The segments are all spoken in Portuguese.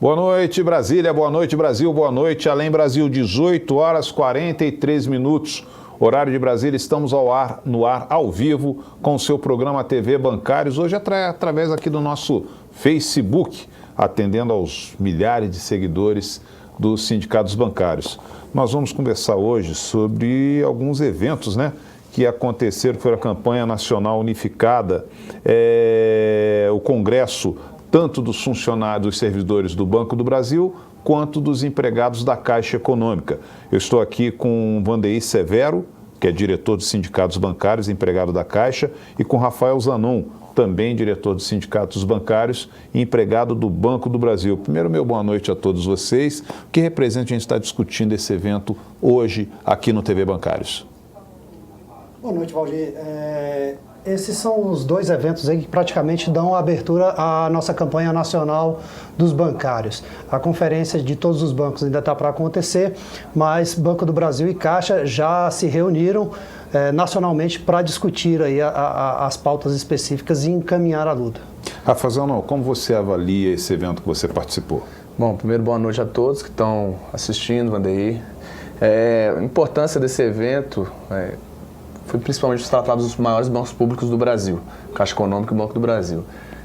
Boa noite, Brasília, boa noite, Brasil, boa noite. Além Brasil, 18 horas 43 minutos. Horário de Brasília, estamos no ar ao vivo com o seu programa TV Bancários. Hoje através aqui do nosso Facebook, atendendo aos milhares de seguidores dos sindicatos bancários. Nós vamos conversar hoje sobre alguns eventos, que aconteceram por a campanha nacional unificada, o congresso tanto dos funcionários, dos servidores do Banco do Brasil, quanto dos empregados da Caixa Econômica. Eu estou aqui com Vandeir Severo, que é diretor dos sindicatos bancários, empregado da Caixa, e com Rafael Zanon, também diretor dos sindicatos bancários e empregado do Banco do Brasil. Primeiro, meu boa noite a todos vocês. O que representa a gente estar discutindo esse evento hoje aqui no TV Bancários? Boa noite, Valdir. Esses são os dois eventos aí que praticamente dão abertura à nossa campanha nacional dos bancários. A conferência de todos os bancos ainda está para acontecer, mas Banco do Brasil e Caixa já se reuniram nacionalmente para discutir aí as pautas específicas e encaminhar a luta. Rafael, como você avalia esse evento que você participou? Bom, primeiro boa noite a todos que estão assistindo, Vandeir. A importância desse evento foi principalmente se tratar dos maiores bancos públicos do Brasil, Caixa Econômica e Banco do Brasil.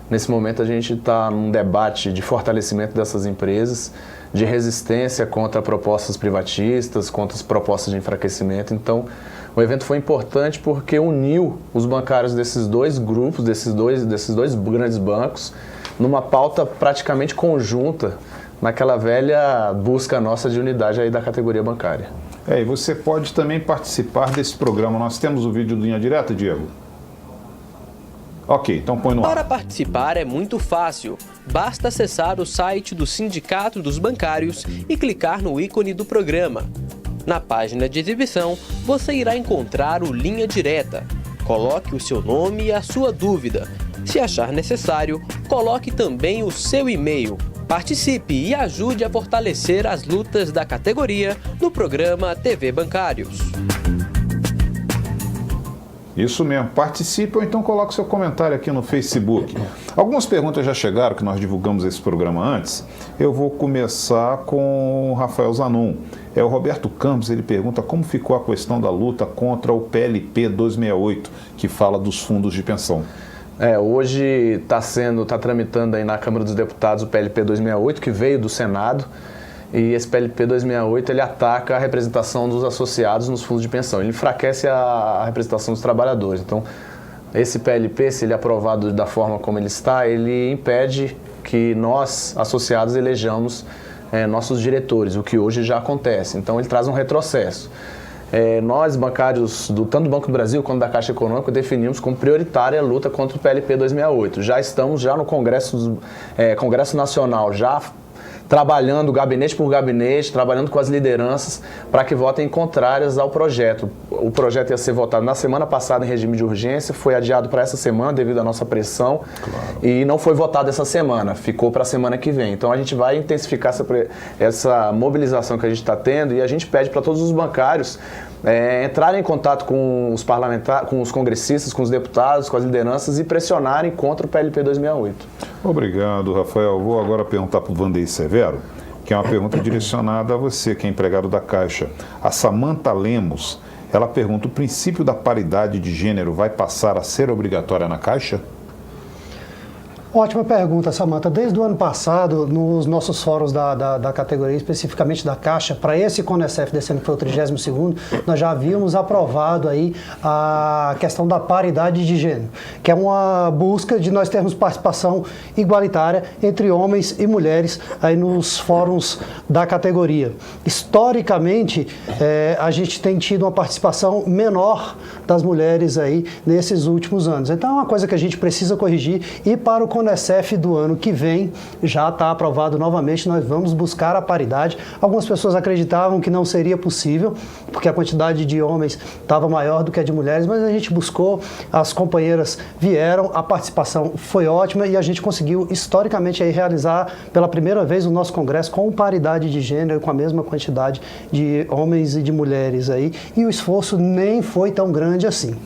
Nesse momento a gente está num debate de fortalecimento dessas empresas, de resistência contra propostas privatistas, contra as propostas de enfraquecimento. Então, o evento foi importante porque uniu os bancários desses dois grupos, desses dois grandes bancos, numa pauta praticamente conjunta, naquela velha busca nossa de unidade aí da categoria bancária. E você pode também participar desse programa. Nós temos o vídeo do Linha Direta, Diego? Ok, então põe no ar. Para participar é muito fácil. Basta acessar o site do Sindicato dos Bancários e clicar no ícone do programa. Na página de exibição, você irá encontrar o Linha Direta. Coloque o seu nome e a sua dúvida. Se achar necessário, coloque também o seu e-mail. Participe e ajude a fortalecer as lutas da categoria no programa TV Bancários. Isso mesmo, participe ou então coloque seu comentário aqui no Facebook. Algumas perguntas já chegaram, que nós divulgamos esse programa antes. Eu vou começar com o Rafael Zanon. O Roberto Campos, ele pergunta como ficou a questão da luta contra o PLP 268, que fala dos fundos de pensão. Hoje está tramitando aí na Câmara dos Deputados o PLP 268, que veio do Senado, e esse PLP 268 ele ataca a representação dos associados nos fundos de pensão, ele enfraquece a representação dos trabalhadores. Então, esse PLP, se ele é aprovado da forma como ele está, ele impede que nós, associados, elejamos nossos diretores, o que hoje já acontece. Então, ele traz um retrocesso. Nós, bancários tanto do Banco do Brasil quanto da Caixa Econômica, definimos como prioritária a luta contra o PLP 268. Já estamos no Congresso Nacional, já trabalhando gabinete por gabinete, trabalhando com as lideranças para que votem contrárias ao projeto. O projeto ia ser votado na semana passada em regime de urgência, foi adiado para essa semana devido à nossa pressão, e não foi votado essa semana, ficou para a semana que vem. Então a gente vai intensificar essa mobilização que a gente está tendo, e a gente pede para todos os bancários entrarem em contato com os parlamentares, com os congressistas, com os deputados, com as lideranças e pressionarem contra o PLP 268. Obrigado, Rafael. Vou agora perguntar para o Vandeir Severo, que é uma pergunta direcionada a você, que é empregado da Caixa. A Samanta Lemos, ela pergunta: o princípio da paridade de gênero vai passar a ser obrigatória na Caixa? Ótima pergunta, Samanta. Desde o ano passado, nos nossos fóruns da categoria, especificamente da Caixa, para esse CONECEF, desse ano que foi o 32º, nós já havíamos aprovado aí a questão da paridade de gênero, que é uma busca de nós termos participação igualitária entre homens e mulheres aí nos fóruns da categoria. Historicamente, a gente tem tido uma participação menor das mulheres aí nesses últimos anos. Então é uma coisa que a gente precisa corrigir, e para o CONECEF do ano que vem já está aprovado novamente, nós vamos buscar a paridade. Algumas pessoas acreditavam que não seria possível, porque a quantidade de homens estava maior do que a de mulheres, mas a gente buscou, as companheiras vieram, a participação foi ótima e a gente conseguiu historicamente aí realizar pela primeira vez o nosso congresso com paridade de gênero, com a mesma quantidade de homens e de mulheres aí, e o esforço nem foi tão grande assim.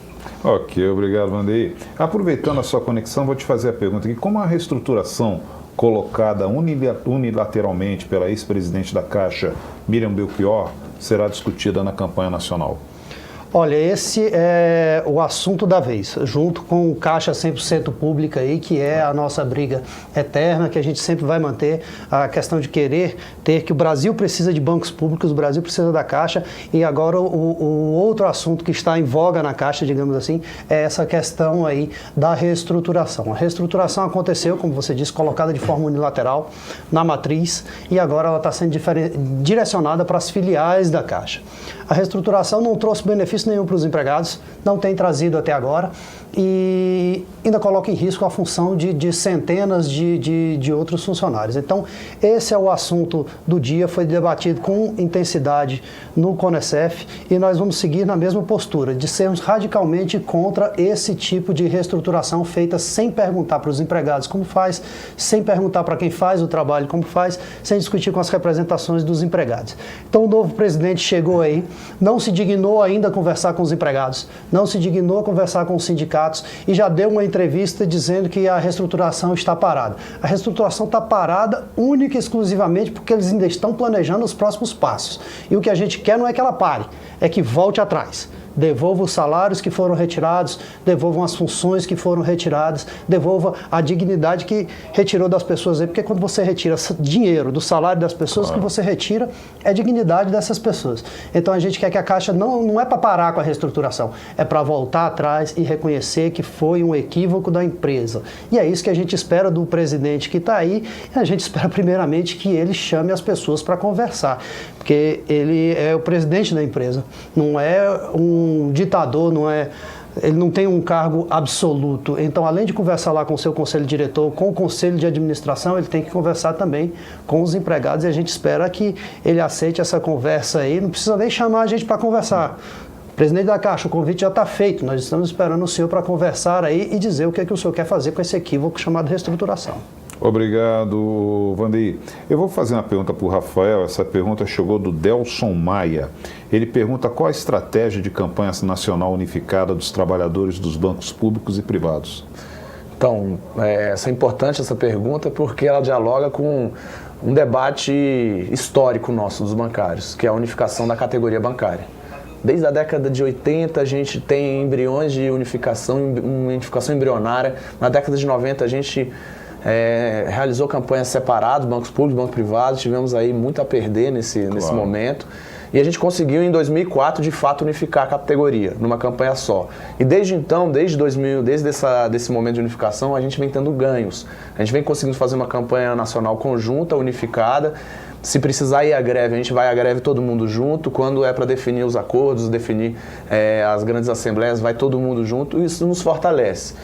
Ok, obrigado, Vandeir. Aproveitando a sua conexão, vou te fazer a pergunta aqui: como a reestruturação colocada unilateralmente pela ex-presidente da Caixa, Miriam Belchior, será discutida na campanha nacional? Olha, esse é o assunto da vez, junto com o Caixa 100% pública aí, que é a nossa briga eterna, que a gente sempre vai manter, a questão de querer ter que o Brasil precisa de bancos públicos, o Brasil precisa da Caixa, e agora o outro assunto que está em voga na Caixa, digamos assim, é essa questão aí da reestruturação. A reestruturação aconteceu, como você disse, colocada de forma unilateral na matriz, e agora ela está sendo direcionada para as filiais da Caixa. A reestruturação não trouxe benefício nenhum para os empregados, não tem trazido até agora e ainda coloca em risco a função de centenas de outros funcionários. Então, esse é o assunto do dia, foi debatido com intensidade no CONECEF e nós vamos seguir na mesma postura, de sermos radicalmente contra esse tipo de reestruturação feita sem perguntar para os empregados como faz, sem perguntar para quem faz o trabalho como faz, sem discutir com as representações dos empregados. Então, o novo presidente chegou aí, não se dignou ainda a conversar com os empregados, não se dignou a conversar com os sindicatos e já deu uma entrevista dizendo que a reestruturação está parada. A reestruturação está parada única e exclusivamente porque eles ainda estão planejando os próximos passos. E o que a gente quer não é que ela pare, é que volte atrás. Devolva os salários que foram retirados, devolvam as funções que foram retiradas, devolva a dignidade que retirou das pessoas aí, porque quando você retira dinheiro do salário das pessoas, o que você retira é a dignidade dessas pessoas. Então a gente quer que a Caixa não é para parar com a reestruturação, é para voltar atrás e reconhecer que foi um equívoco da empresa. E é isso que a gente espera do presidente que está aí, e a gente espera primeiramente que ele chame as pessoas para conversar, porque ele é o presidente da empresa, não é um ditador, ele não tem um cargo absoluto. Então, além de conversar lá com o seu conselho diretor, com o conselho de administração, ele tem que conversar também com os empregados e a gente espera que ele aceite essa conversa aí. Não precisa nem chamar a gente para conversar. Presidente da Caixa, o convite já está feito. Nós estamos esperando o senhor para conversar aí e dizer o que é que o senhor quer fazer com esse equívoco chamado reestruturação. Obrigado, Vandeir. Eu vou fazer uma pergunta para o Rafael. Essa pergunta chegou do Delson Maia. Ele pergunta qual a estratégia de campanha nacional unificada dos trabalhadores dos bancos públicos e privados. Então, é importante essa pergunta porque ela dialoga com um debate histórico nosso dos bancários, que é a unificação da categoria bancária. Desde a década de 80 a gente tem embriões de unificação embrionária. Na década de 90 a gente realizou campanhas separadas, bancos públicos, bancos privados, tivemos aí muito a perder nesse momento. E a gente conseguiu em 2004 de fato unificar a categoria numa campanha só. E desde então, desde esse momento de unificação, a gente vem tendo ganhos. A gente vem conseguindo fazer uma campanha nacional conjunta, unificada. Se precisar ir à greve, a gente vai à greve todo mundo junto. Quando é para definir os acordos, definir as grandes assembleias, vai todo mundo junto. E isso nos fortalece.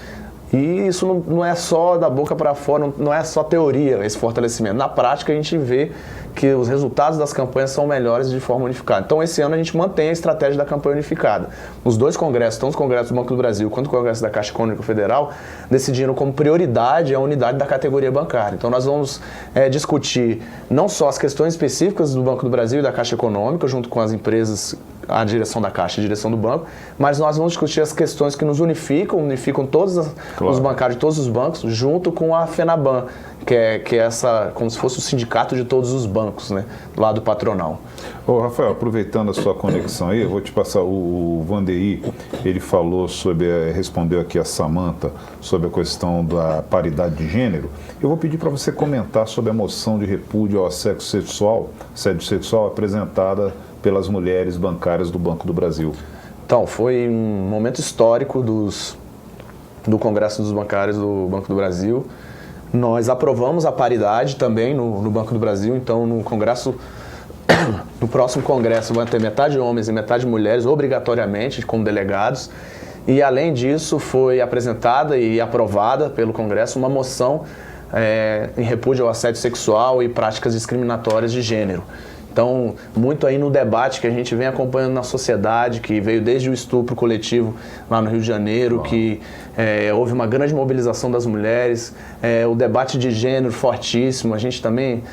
E isso não é só da boca para fora, não é só teoria esse fortalecimento. Na prática, a gente vê que os resultados das campanhas são melhores de forma unificada. Então, esse ano a gente mantém a estratégia da campanha unificada. Os dois congressos, tanto os congressos do Banco do Brasil quanto o Congresso da Caixa Econômica Federal, decidiram como prioridade a unidade da categoria bancária. Então, nós vamos discutir não só as questões específicas do Banco do Brasil e da Caixa Econômica, junto com as empresas, a direção da Caixa e a direção do banco, mas nós vamos discutir as questões que nos unificam todos os bancários de todos os bancos, junto com a FENABAN, que é essa, como se fosse o sindicato de todos os bancos, né, lá do patronal. Ô, Rafael, aproveitando a sua conexão aí, eu vou te passar o Vandeir, ele falou respondeu aqui a Samantha sobre a questão da paridade de gênero. Eu vou pedir para você comentar sobre a moção de repúdio ao assédio sexual apresentada pelas mulheres bancárias do Banco do Brasil. Então, foi um momento histórico do Congresso dos Bancários do Banco do Brasil. Nós aprovamos a paridade também no Banco do Brasil, então no próximo Congresso vai ter metade homens e metade mulheres, obrigatoriamente, como delegados. E além disso, foi apresentada e aprovada pelo Congresso uma moção em repúdio ao assédio sexual e práticas discriminatórias de gênero. Então, muito aí no debate que a gente vem acompanhando na sociedade, que veio desde o estupro coletivo lá no Rio de Janeiro, que houve uma grande mobilização das mulheres, o debate de gênero fortíssimo, a gente também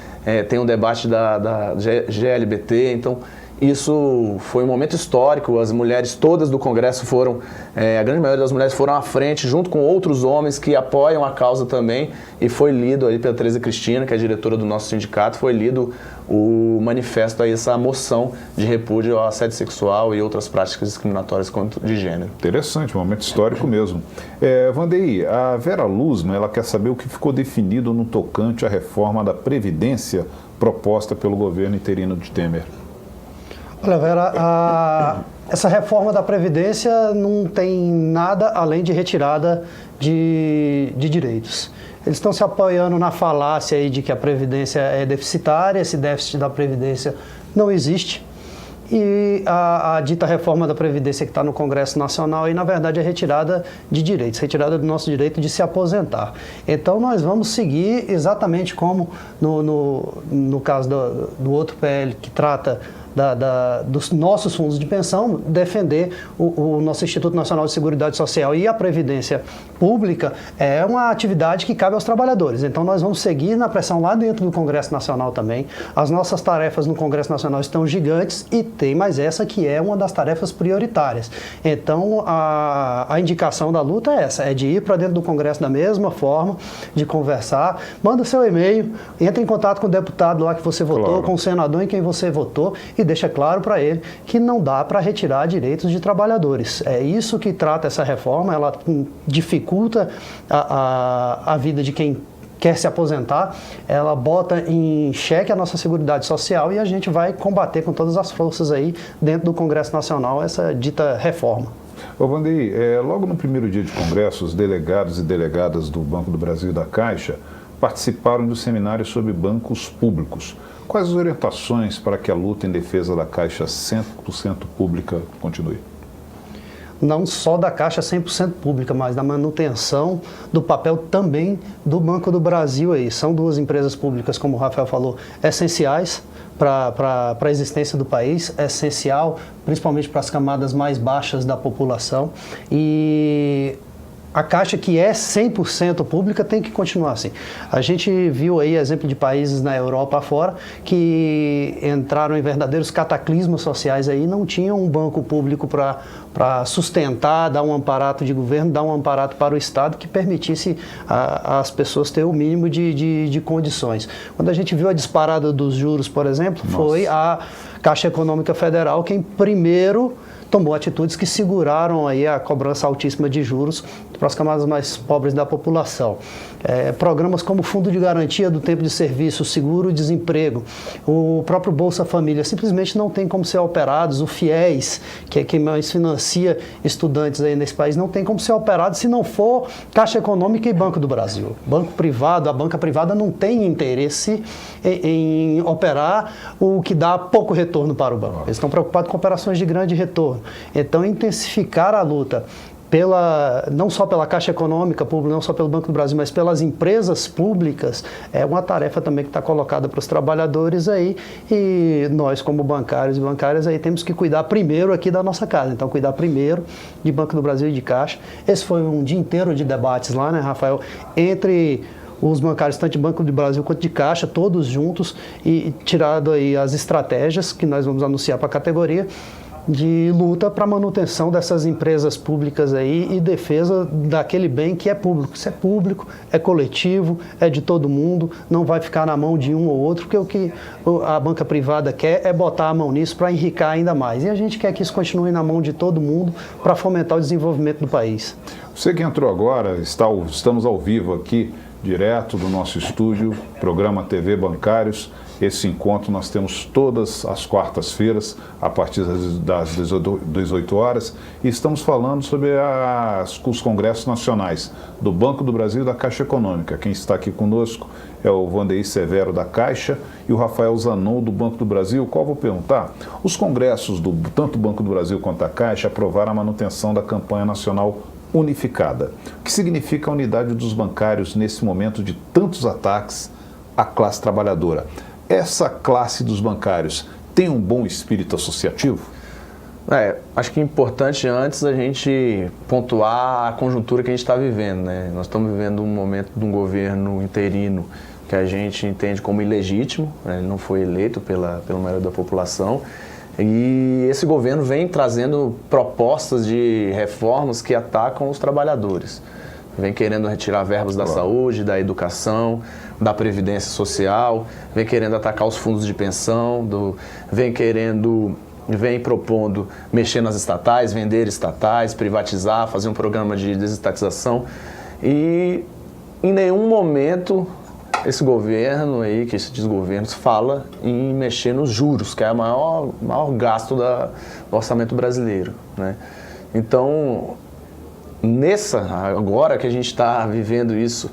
tem um debate da GLBT, então Isso foi um momento histórico, as mulheres todas do Congresso foram, a grande maioria das mulheres foram à frente, junto com outros homens que apoiam a causa também, e foi lido aí pela Tereza Cristina, que é a diretora do nosso sindicato, foi lido o manifesto aí, essa moção de repúdio ao assédio sexual e outras práticas discriminatórias de gênero. Interessante, um momento histórico mesmo. Vandeir, a Vera Luzman, ela quer saber o que ficou definido no tocante à reforma da Previdência proposta pelo governo interino de Temer. Olha, Vera, essa reforma da Previdência não tem nada além de retirada de direitos. Eles estão se apoiando na falácia aí de que a Previdência é deficitária, esse déficit da Previdência não existe. E a dita reforma da Previdência que está no Congresso Nacional, aí, na verdade, é retirada de direitos, retirada do nosso direito de se aposentar. Então, nós vamos seguir exatamente como no caso do outro PL que trata dos nossos fundos de pensão, defender o nosso Instituto Nacional de Seguridade Social e a Previdência Pública é uma atividade que cabe aos trabalhadores. Então, nós vamos seguir na pressão lá dentro do Congresso Nacional também. As nossas tarefas no Congresso Nacional estão gigantes e tem mais essa que é uma das tarefas prioritárias. Então, a indicação da luta é essa, é de ir para dentro do Congresso da mesma forma, de conversar, manda seu e-mail, entra em contato com o deputado lá que você votou, claro, com o senador em quem você votou e deixa claro para ele que não dá para retirar direitos de trabalhadores. É isso que trata essa reforma, ela dificulta a vida de quem quer se aposentar, ela bota em xeque a nossa Seguridade Social e a gente vai combater com todas as forças aí dentro do Congresso Nacional essa dita reforma. Ô Vandeir, logo no primeiro dia de Congresso, os delegados e delegadas do Banco do Brasil e da Caixa participaram do seminário sobre bancos públicos. Quais as orientações para que a luta em defesa da Caixa 100% pública continue? Não só da Caixa 100% pública, mas da manutenção do papel também do Banco do Brasil. Aí. São duas empresas públicas, como o Rafael falou, essenciais para a existência do país, essencial principalmente para as camadas mais baixas da população. E a Caixa, que é 100% pública, tem que continuar assim. A gente viu aí exemplo de países na Europa afora que entraram em verdadeiros cataclismos sociais aí, não tinham um banco público para sustentar, dar um amparato de governo, dar um amparato para o Estado que permitisse às pessoas ter o mínimo de condições. Quando a gente viu a disparada dos juros, por exemplo, foi a Caixa Econômica Federal quem primeiro tomou atitudes que seguraram aí a cobrança altíssima de juros para as camadas mais pobres da população. Programas como o Fundo de Garantia do Tempo de Serviço, o Seguro-Desemprego, o próprio Bolsa Família, simplesmente não tem como ser operados. O FIES, que é quem mais financia estudantes aí nesse país, não tem como ser operado se não for Caixa Econômica e Banco do Brasil. Banco privado, a banca privada não tem interesse em operar o que dá pouco retorno para o banco. Eles estão preocupados com operações de grande retorno. Então, intensificar a luta não só pela Caixa Econômica Pública, não só pelo Banco do Brasil, mas pelas empresas públicas, é uma tarefa também que está colocada para os trabalhadores aí, e nós, como bancários e bancárias, aí temos que cuidar primeiro aqui da nossa casa. Então, cuidar primeiro de Banco do Brasil e de Caixa. Esse foi um dia inteiro de debates lá, né, Rafael, entre os bancários, tanto de Banco do Brasil quanto de Caixa, todos juntos, e tirado aí as estratégias que nós vamos anunciar para a categoria, de luta para a manutenção dessas empresas públicas aí e defesa daquele bem que é público. Se é público, é coletivo, é de todo mundo, não vai ficar na mão de um ou outro, porque o que a banca privada quer é botar a mão nisso para enriquecer ainda mais. E a gente quer que isso continue na mão de todo mundo para fomentar o desenvolvimento do país. Você que entrou agora, estamos ao vivo aqui, direto do nosso estúdio, programa TV Bancários. Esse encontro nós temos todas as quartas-feiras, a partir das 18 horas, e estamos falando sobre os congressos nacionais do Banco do Brasil e da Caixa Econômica. Quem está aqui conosco é o Vandeir Severo da Caixa e o Rafael Zanon do Banco do Brasil, o qual vou perguntar. Os congressos tanto do Banco do Brasil quanto da Caixa aprovaram a manutenção da campanha nacional unificada. O que significa a unidade dos bancários nesse momento de tantos ataques à classe trabalhadora? Essa classe dos bancários tem um bom espírito associativo? Acho que é importante antes a gente pontuar a conjuntura que a gente está vivendo, né? Nós estamos vivendo um momento de um governo interino que a gente entende como ilegítimo, né? Ele não foi eleito pela maioria da população. E esse governo vem trazendo propostas de reformas que atacam os trabalhadores. Vem querendo retirar verbas da saúde, da educação, da previdência social, vem querendo atacar os fundos de pensão, vem propondo mexer nas estatais, vender estatais, privatizar, fazer um programa de desestatização. E em nenhum momento esse governo aí, que esses desgovernos, fala em mexer nos juros, que é o maior gasto do orçamento brasileiro, né? Então, agora que a gente está vivendo isso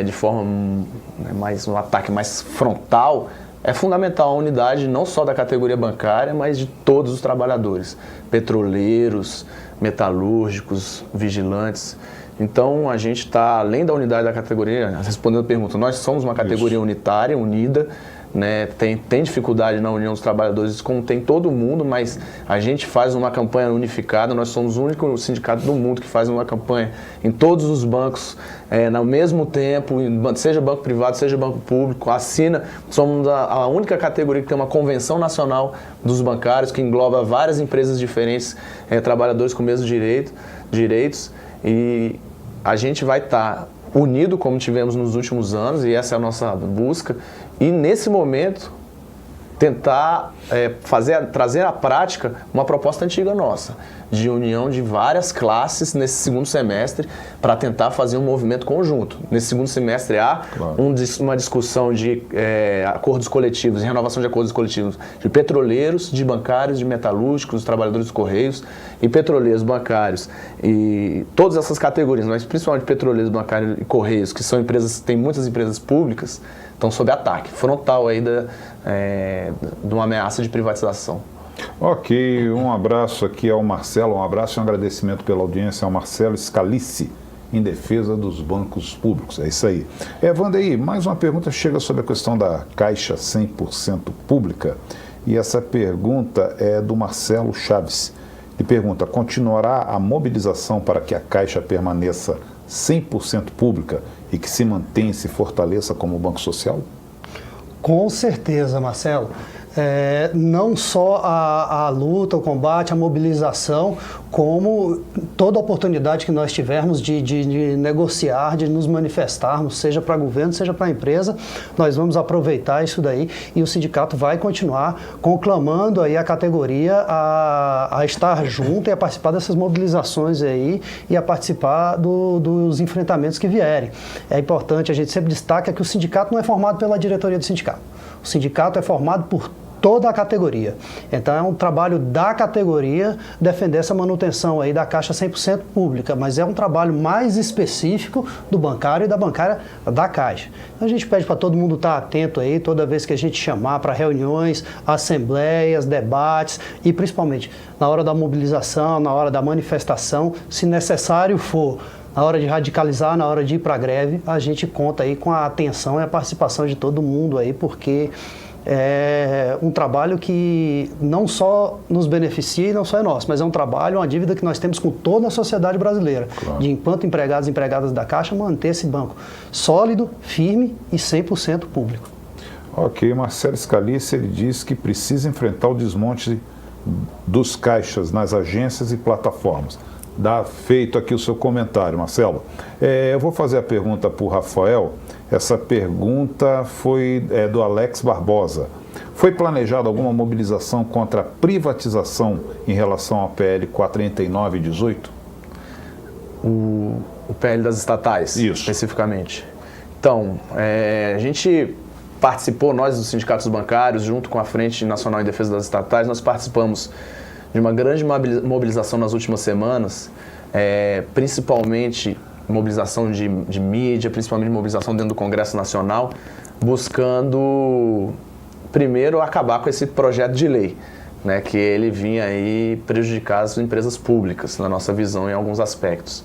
de forma um ataque mais frontal, é fundamental a unidade não só da categoria bancária, mas de todos os trabalhadores, petroleiros, metalúrgicos, vigilantes. Então, a gente está, além da unidade da categoria, respondendo a pergunta, nós somos uma categoria unitária, unida, né? Tem dificuldade na união dos trabalhadores, como tem todo mundo, mas a gente faz uma campanha unificada, nós somos o único sindicato do mundo que faz uma campanha em todos os bancos, no mesmo tempo, seja banco privado, seja banco público, somos a única categoria que tem uma convenção nacional dos bancários, que engloba várias empresas diferentes, trabalhadores com mesmos direitos, e a gente vai estar unido como tivemos nos últimos anos, e essa é a nossa busca, e nesse momento tentar trazer à prática uma proposta antiga nossa, de união de várias classes nesse segundo semestre, para tentar fazer um movimento conjunto. Nesse segundo semestre há uma discussão de acordos coletivos, renovação de acordos coletivos de petroleiros, de bancários, de metalúrgicos, dos trabalhadores dos Correios, e petroleiros, bancários, e todas essas categorias, mas principalmente petroleiros, bancários e Correios, que são empresas, tem muitas empresas públicas, estão sob ataque frontal aí de uma ameaça de privatização. Ok, um abraço aqui ao Marcelo, um abraço e um agradecimento pela audiência ao Marcelo Scalici, em defesa dos bancos públicos. É isso aí. Wandaí, mais uma pergunta chega sobre a questão da Caixa 100% pública, e essa pergunta é do Marcelo Chaves. Ele pergunta: continuará a mobilização para que a Caixa permaneça 100% pública e que se mantenha e se fortaleça como banco social? Com certeza, Marcelo. Não só a luta, o combate, a mobilização, como toda oportunidade que nós tivermos de negociar, de nos manifestarmos, seja para governo, seja para empresa, nós vamos aproveitar isso daí, e o sindicato vai continuar conclamando aí a categoria a estar junto e a participar dessas mobilizações aí, e a participar dos enfrentamentos que vierem. É importante, a gente sempre destaca que o sindicato não é formado pela diretoria do sindicato. O sindicato é formado por toda a categoria. Então é um trabalho da categoria defender essa manutenção aí da Caixa 100% pública, mas é um trabalho mais específico do bancário e da bancária da Caixa. Então a gente pede para todo mundo estar atento aí toda vez que a gente chamar para reuniões, assembleias, debates, e principalmente na hora da mobilização, na hora da manifestação, se necessário for, na hora de radicalizar, na hora de ir para a greve, a gente conta aí com a atenção e a participação de todo mundo aí, porque é um trabalho que não só nos beneficia e não só é nosso, mas é um trabalho, uma dívida que nós temos com toda a sociedade brasileira, de enquanto empregados e empregadas da Caixa, manter esse banco sólido, firme e 100% público. Ok, Marcelo Scalici, ele diz que precisa enfrentar o desmonte dos caixas nas agências e plataformas. Dá feito aqui o seu comentário, Marcelo. Eu vou fazer a pergunta para o Rafael. Essa pergunta foi do Alex Barbosa. Foi planejada alguma mobilização contra a privatização em relação ao PL 439 e 18? O PL das estatais, isso, especificamente. Então, a gente participou, nós dos sindicatos bancários, junto com a Frente Nacional em Defesa das Estatais, nós participamos de uma grande mobilização nas últimas semanas, principalmente mobilização de mídia, principalmente mobilização dentro do Congresso Nacional, buscando, primeiro, acabar com esse projeto de lei, né, que ele vinha aí prejudicar as empresas públicas, na nossa visão, em alguns aspectos.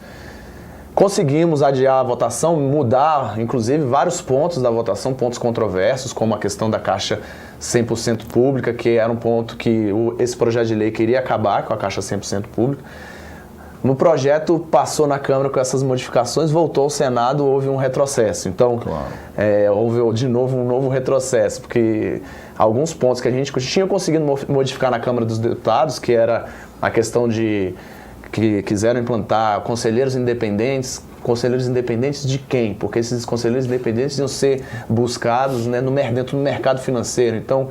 Conseguimos adiar a votação, mudar, inclusive, vários pontos da votação, pontos controversos, como a questão da Caixa 100% pública, que era um ponto que esse projeto de lei queria acabar com a Caixa 100% pública. No projeto, passou na Câmara com essas modificações, voltou ao Senado, houve um retrocesso. Então, houve de novo um novo retrocesso, porque alguns pontos que a gente tinha conseguido modificar na Câmara dos Deputados, que era a questão de que quiseram implantar conselheiros independentes de quem? Porque esses conselheiros independentes iam ser buscados, né, dentro do mercado financeiro. Então,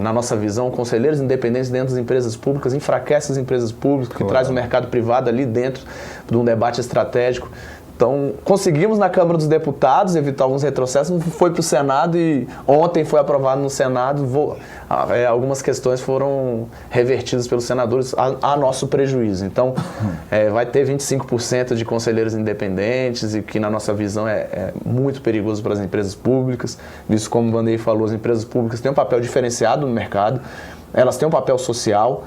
na nossa visão, conselheiros independentes dentro das empresas públicas enfraquece as empresas públicas, que traz o mercado privado ali dentro de um debate estratégico. Então, conseguimos na Câmara dos Deputados evitar alguns retrocessos, foi para o Senado e ontem foi aprovado no Senado. Algumas questões foram revertidas pelos senadores a nosso prejuízo. Então, vai ter 25% de conselheiros independentes, e que na nossa visão é muito perigoso para as empresas públicas. Isso, como o Vanderlei falou, as empresas públicas têm um papel diferenciado no mercado, elas têm um papel social.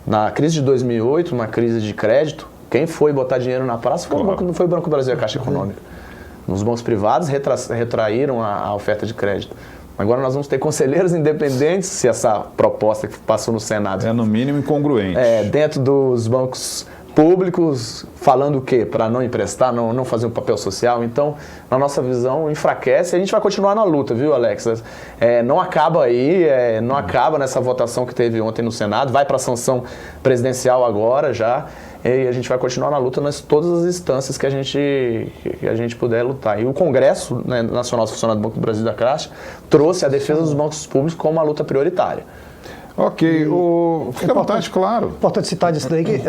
Na crise de 2008, uma crise de crédito, quem foi botar dinheiro na praça não foi o Banco do Brasil e a Caixa Econômica. Os bancos privados retraíram a oferta de crédito. Agora nós vamos ter conselheiros independentes, se essa proposta que passou no Senado... no mínimo incongruente. Dentro dos bancos públicos, falando o quê? Para não emprestar, não fazer um papel social. Então, na nossa visão, enfraquece. A gente vai continuar na luta, viu, Alex? Não acaba aí, não acaba nessa votação que teve ontem no Senado, vai para a sanção presidencial agora já. E a gente vai continuar na luta nas todas as instâncias que a gente puder lutar. E o Congresso, né, Nacional dos Funcionários do Banco do Brasil e da Caixa trouxe a defesa dos bancos públicos como uma luta prioritária. Ok, fica à vontade, claro. Importante citar disso daí, que,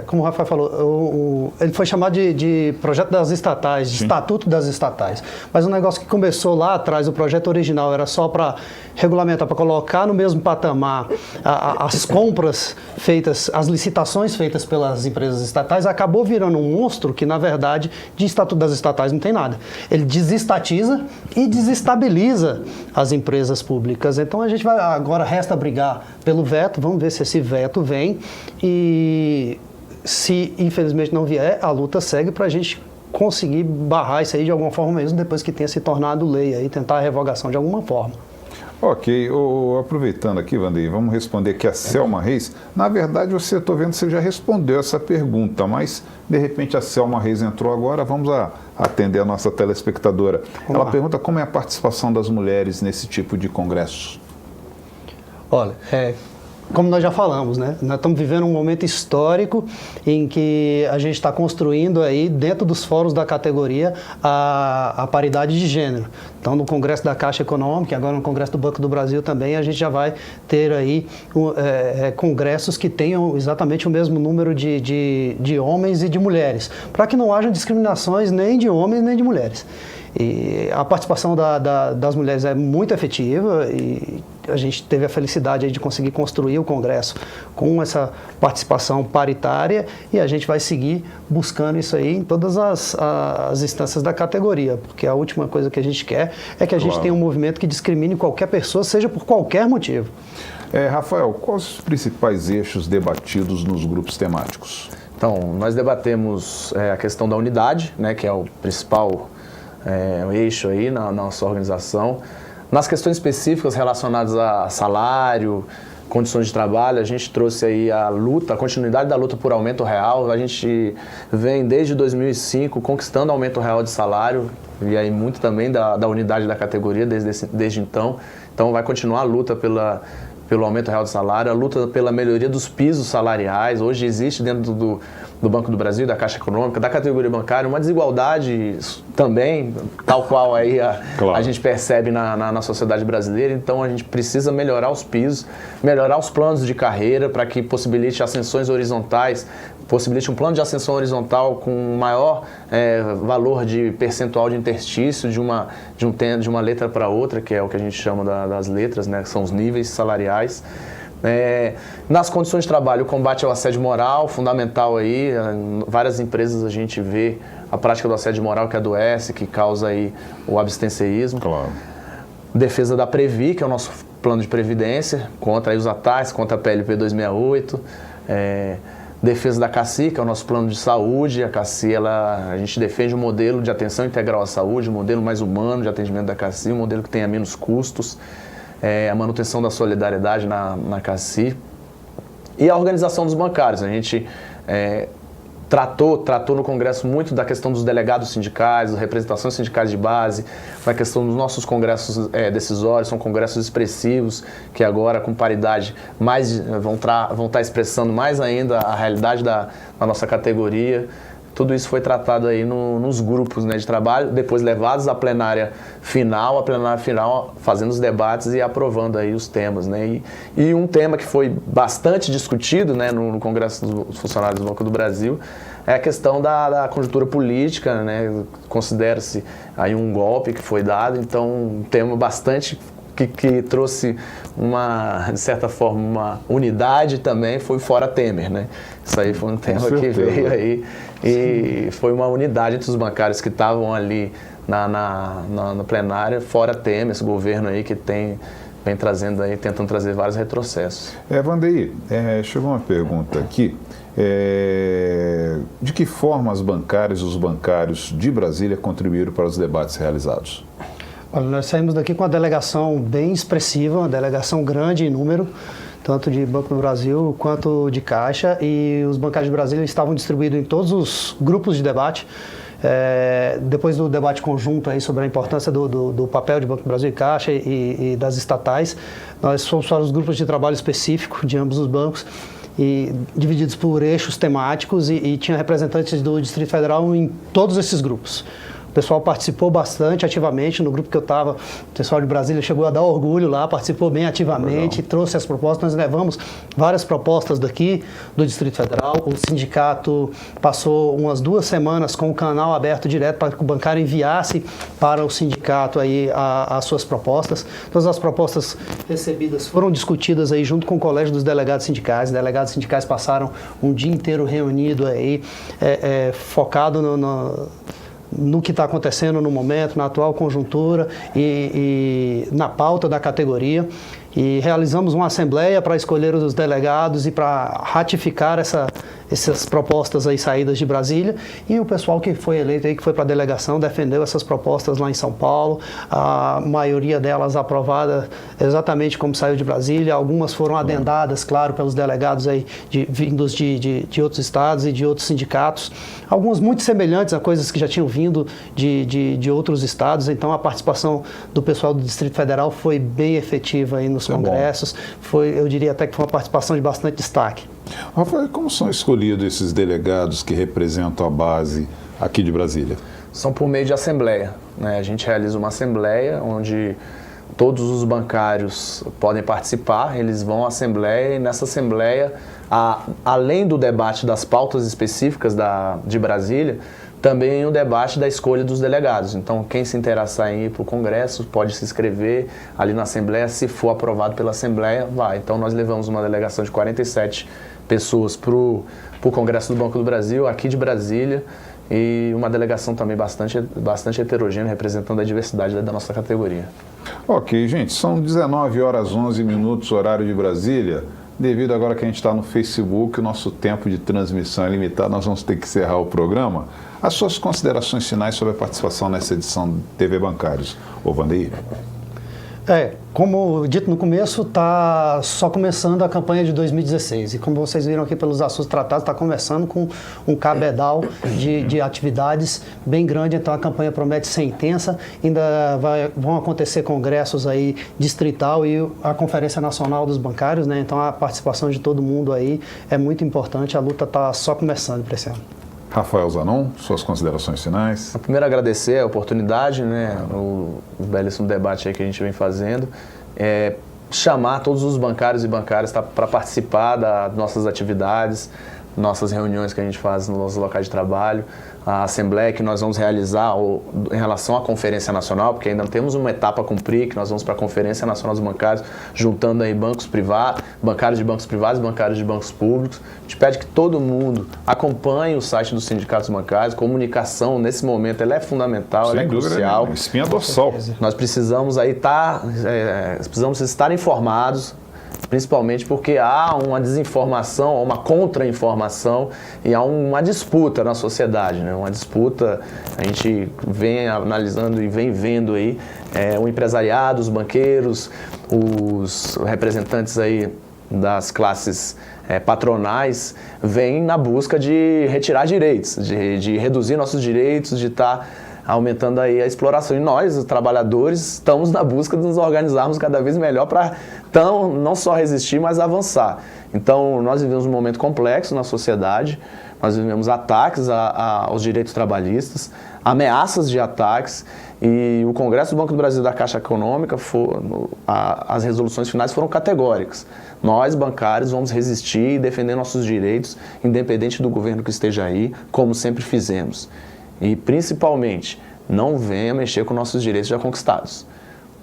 como o Rafael falou, ele foi chamado de projeto das estatais, de estatuto das estatais. Mas um negócio que começou lá atrás, o projeto original era só para regulamentar, para colocar no mesmo patamar as compras feitas, as licitações feitas pelas empresas estatais, acabou virando um monstro que, na verdade, de estatuto das estatais não tem nada. Ele desestatiza e desestabiliza as empresas públicas. Então a gente vai, agora resta brigar pelo veto, vamos ver se esse veto vem, e se infelizmente não vier, a luta segue para a gente conseguir barrar isso aí de alguma forma mesmo, depois que tenha se tornado lei, aí tentar a revogação de alguma forma. Ok, aproveitando aqui, Vanderlei, vamos responder aqui a Selma Reis. Na verdade, estou vendo que você já respondeu essa pergunta, mas de repente a Selma Reis entrou agora, vamos atender a nossa telespectadora. Ela pergunta como é a participação das mulheres nesse tipo de congresso. Olha, como nós já falamos, né? Nós estamos vivendo um momento histórico em que a gente está construindo aí, dentro dos fóruns da categoria, a paridade de gênero. Então, no Congresso da Caixa Econômica, agora no Congresso do Banco do Brasil também, a gente já vai ter aí congressos que tenham exatamente o mesmo número de homens e de mulheres, para que não haja discriminações nem de homens nem de mulheres. E a participação das mulheres é muito efetiva, e a gente teve a felicidade aí de conseguir construir o Congresso com essa participação paritária, e a gente vai seguir buscando isso aí em todas as instâncias da categoria, porque a última coisa que a gente quer é que a gente tenha um movimento que discrimine qualquer pessoa, seja por qualquer motivo. Rafael, quais os principais eixos debatidos nos grupos temáticos? Então, nós debatemos a questão da unidade, né, que é o principal eixo aí na nossa organização. Nas questões específicas relacionadas a salário, condições de trabalho, a gente trouxe aí a continuidade da luta por aumento real. A gente vem desde 2005 conquistando aumento real de salário, e aí muito também da unidade da categoria desde então. Então vai continuar a luta pelo aumento real de salário, a luta pela melhoria dos pisos salariais. Hoje existe dentro do Banco do Brasil, da Caixa Econômica, da categoria bancária, uma desigualdade também, tal qual aí a gente percebe na sociedade brasileira. Então a gente precisa melhorar os pisos, melhorar os planos de carreira para que possibilite ascensões horizontais, possibilite um plano de ascensão horizontal com maior valor de percentual de interstício de uma letra para outra, que é o que a gente chama das letras, né, que são os níveis salariais. Nas condições de trabalho, o combate ao assédio moral, fundamental aí. Várias empresas a gente vê a prática do assédio moral que adoece, que causa aí o abstencionismo. Claro. Defesa da Previ, que é o nosso plano de previdência, contra aí os ataques, contra a PLP 268. Defesa da CACI, que é o nosso plano de saúde. A CACI, a gente defende um modelo de atenção integral à saúde, um modelo mais humano de atendimento da CACI, um modelo que tenha menos custos. A manutenção da solidariedade na CACI, e a organização dos bancários. A gente tratou no Congresso muito da questão dos delegados sindicais, das representações sindicais de base, da questão dos nossos congressos decisórios, são congressos expressivos, que agora com paridade vão estar expressando mais ainda a realidade da nossa categoria. Tudo isso foi tratado aí nos grupos, né, de trabalho, depois levados à plenária final, fazendo os debates e aprovando aí os temas, né? E um tema que foi bastante discutido, né, no Congresso dos Funcionários do Banco do Brasil é a questão da conjuntura política, né? Considera-se aí um golpe que foi dado, então um tema bastante que trouxe de certa forma, uma unidade também, foi fora Temer, né? Isso aí foi um tema que veio aí e foi uma unidade entre os bancários que estavam ali na plenária, fora Temer, esse governo aí que vem trazendo aí, tentando trazer vários retrocessos. Vandeir, chegou uma pergunta aqui. De que forma as bancárias e os bancários de Brasília contribuíram para os debates realizados? Olha, nós saímos daqui com uma delegação bem expressiva, uma delegação grande em número, tanto de Banco do Brasil quanto de Caixa, e os bancários de Brasília estavam distribuídos em todos os grupos de debate. Depois do debate conjunto aí sobre a importância do papel de Banco do Brasil e Caixa e das estatais, nós fomos para os grupos de trabalho específico de ambos os bancos, e divididos por eixos temáticos, e tinha representantes do Distrito Federal em todos esses grupos. O pessoal participou bastante ativamente, no grupo que eu estava, o pessoal de Brasília chegou a dar orgulho lá, participou bem ativamente, trouxe as propostas. Nós levamos várias propostas daqui do Distrito Federal. O sindicato passou umas 2 semanas com o canal aberto direto para que o bancário enviasse para o sindicato aí as suas propostas. Todas as propostas recebidas foram discutidas aí junto com o Colégio dos Delegados Sindicais. Os delegados sindicais passaram um dia inteiro reunido aí, focado no que está acontecendo no momento, na atual conjuntura e na pauta da categoria. E realizamos uma assembleia para escolher os delegados e para ratificar essas propostas aí saídas de Brasília, e o pessoal que foi eleito aí, que foi para a delegação, defendeu essas propostas lá em São Paulo, a maioria delas aprovada exatamente como saiu de Brasília. Algumas foram adendadas, claro, pelos delegados aí vindos de outros estados e de outros sindicatos, algumas muito semelhantes a coisas que já tinham vindo de outros estados. Então a participação do pessoal do Distrito Federal foi bem efetiva aí nos congressos. Eu diria até que foi uma participação de bastante destaque. Rafael, como são escolhidos esses delegados que representam a base aqui de Brasília? São por meio de assembleia, né? A gente realiza uma assembleia onde todos os bancários podem participar, eles vão à assembleia, e nessa assembleia, além do debate das pautas específicas de Brasília, também o debate da escolha dos delegados. Então, quem se interessar em ir para o Congresso pode se inscrever ali na Assembleia. Se for aprovado pela Assembleia, vai. Então, nós levamos uma delegação de 47 pessoas para o Congresso do Banco do Brasil, aqui de Brasília, e uma delegação também bastante heterogênea, representando a diversidade da nossa categoria. Ok, gente, são 19h11, horário de Brasília. Devido agora que a gente está no Facebook, o nosso tempo de transmissão é limitado, nós vamos ter que encerrar o programa. As suas considerações finais sobre a participação nessa edição do TV Bancários. Vandeir. Como dito no começo, está só começando a campanha de 2016. E como vocês viram aqui pelos assuntos tratados, está começando com um cabedal de atividades bem grande. Então a campanha promete ser intensa. Ainda vão acontecer congressos aí distrital e a Conferência Nacional dos Bancários, né? Então a participação de todo mundo aí é muito importante. A luta está só começando para esse ano. Rafael Zanon, suas considerações finais. Primeiro, agradecer a oportunidade, né, o belíssimo debate aí que a gente vem fazendo. Chamar todos os bancários e bancárias para participar das nossas atividades, nossas reuniões que a gente faz nos nossos locais de trabalho, a assembleia que nós vamos realizar em relação à Conferência Nacional, porque ainda temos uma etapa a cumprir, que nós vamos para a Conferência Nacional dos Bancários, juntando aí bancos privados, bancários de bancos privados e bancários de bancos públicos. A gente pede que todo mundo acompanhe o site dos sindicatos bancários. Comunicação, nesse momento, ela é fundamental, ela é crucial. Espinha dorsal. Nós precisamos aí precisamos estar informados, principalmente porque há uma desinformação, uma contra-informação e há uma disputa na sociedade, né? Uma disputa, a gente vem analisando e vem vendo aí o empresariado, os banqueiros, os representantes aí das classes patronais vêm na busca de retirar direitos, de reduzir nossos direitos, de estar aumentando aí a exploração. E nós, os trabalhadores, estamos na busca de nos organizarmos cada vez melhor para não só resistir, mas avançar. Então, nós vivemos um momento complexo na sociedade, nós vivemos ataques aos direitos trabalhistas, ameaças de ataques, e o Congresso do Banco do Brasil e da Caixa Econômica, as resoluções finais foram categóricas. Nós, bancários, vamos resistir e defender nossos direitos, independente do governo que esteja aí, como sempre fizemos. E, principalmente, não venha mexer com nossos direitos já conquistados.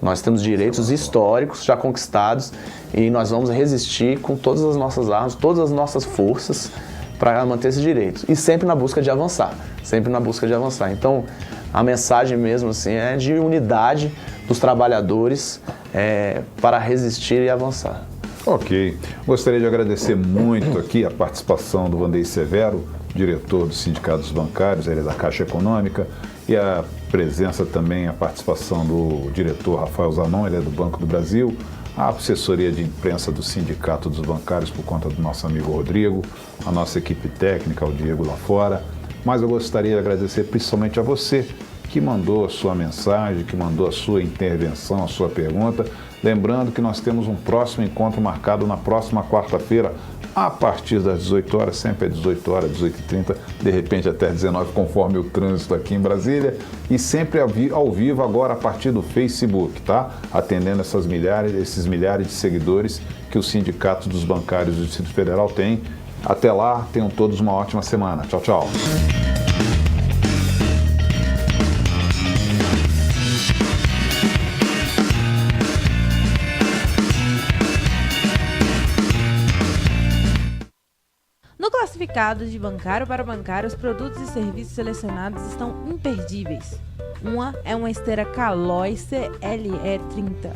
Nós temos direitos históricos já conquistados e nós vamos resistir com todas as nossas armas, todas as nossas forças para manter esses direitos. E sempre na busca de avançar, sempre na busca de avançar. Então, a mensagem mesmo assim é de unidade dos trabalhadores para resistir e avançar. Ok. Gostaria de agradecer muito aqui a participação do Vandeir Severo, diretor do Sindicato dos Bancários, ele é da Caixa Econômica, e a presença também, a participação do diretor Rafael Zanon, ele é do Banco do Brasil, a assessoria de imprensa do Sindicato dos Bancários por conta do nosso amigo Rodrigo, a nossa equipe técnica, o Diego lá fora. Mas eu gostaria de agradecer principalmente a você que mandou a sua mensagem, que mandou a sua intervenção, a sua pergunta. Lembrando que nós temos um próximo encontro marcado na próxima quarta-feira, a partir das 18 horas, sempre às 18 horas, 18h30, de repente até às 19, conforme o trânsito aqui em Brasília, e sempre ao vivo agora a partir do Facebook, tá? Atendendo esses milhares de seguidores que o Sindicato dos Bancários do Distrito Federal tem. Até lá, tenham todos uma ótima semana. Tchau, tchau. No classificado de bancário para bancário, os produtos e serviços selecionados estão imperdíveis. Uma é uma esteira Caloi CLE30,